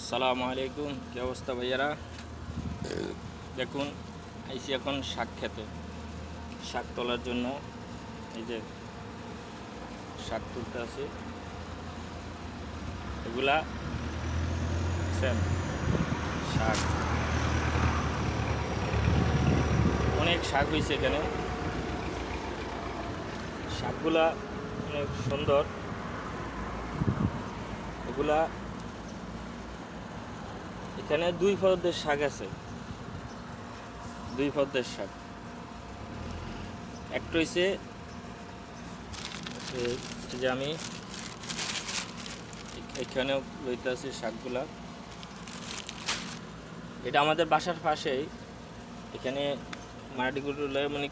আসসালামু আলাইকুম, কী অবস্থা ভাইয়ারা? দেখুন, আইসি এখন শাক খেতে, শাক তোলার জন্য। এই যে শাক তুলতে আছে, এগুলা সেম শাক, অনেক শাক হয়েছে এখানে। শাকগুলা অনেক সুন্দর। এগুলা এখানে দুই পদের শাক আছে, দুই পদের শাক। একটা হয়েছে যে আমি এখানে লইতে আছি শাকগুলা, এটা আমাদের বাসার পাশেই। এখানে মাটিগুলো মানে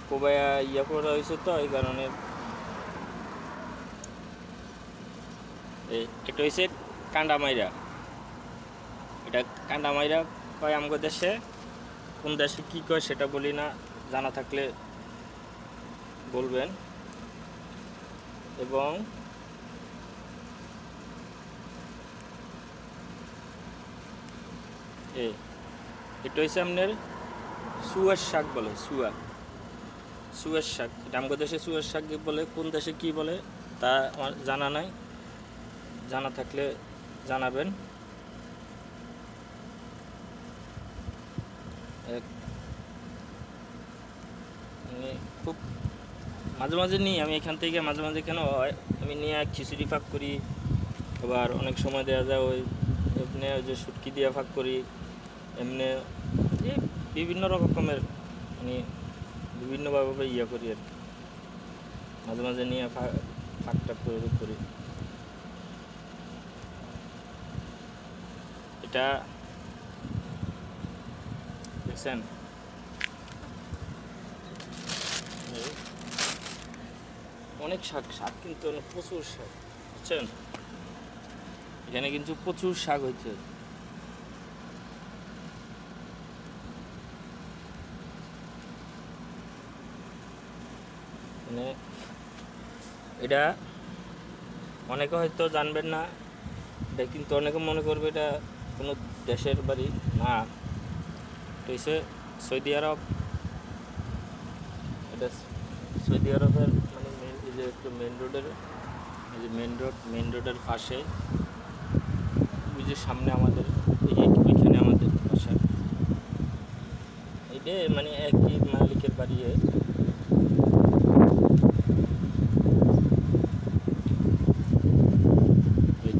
কোবায়া ইয়া করা হয়েছে, তো এই কারণে এটা হয়েছে কান্ডামাইরা। এটা কান্ডামাইরা কয় আমাদের দেশে। কোন দেশে কী কয় সেটা বলি না, জানা থাকলে বলবেন। এবং এটা হচ্ছে আপনার সুয়ার শাক বলে, সুয়ার শাক। এটা আমাদের দেশে সুয়ার শাক বলে, কোন দেশে কি বলে তা আমার জানা নাই, জানা থাকলে জানাবেন। খুব মাঝে মাঝে নিই আমি এখান থেকে, মাঝে মাঝে কেন হয় আমি নিয়ে খিচুড়ি ফাঁক করি, আবার অনেক সময় দেওয়া যায় ওই এমনি ওই যে শুটকি দিয়ে ফাঁক করি, এমনি এই বিভিন্ন রকমের মানে বিভিন্নভাবে ইয়ে করি আর মাঝে মাঝে নিয়ে ফাঁক টাক করি। এটা দেখছেন, অনেক শাক কিন্তু অনেক প্রচুর শাক, বুঝছেন? এখানে কিন্তু প্রচুর শাক হয়েছে। মানে এটা অনেকে হয়তো জানবেন না, এটা কিন্তু অনেকে মনে করবে এটা কোনো দেশের বাড়ি না, এটা হচ্ছে সৌদি আরব। এটা সৌদি আরবের মানে এই যে একটু মেন রোডের, এই যে মেন রোডের পাশে, ওই যে সামনে আমাদের ওইখানে আমাদের বাসা। এটা মানে একই মালিকের বাড়ি।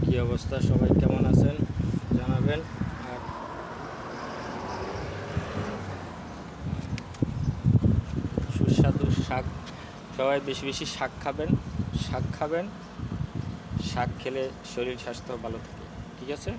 কী অবস্থা, সবাই কেমন আছেন জানাবেন। আর সুস্বাদু শাক, সবাই বেশি বেশি শাক খাবেন, শাক খেলে শরীর স্বাস্থ্য ভালো থাকে। ঠিক আছে।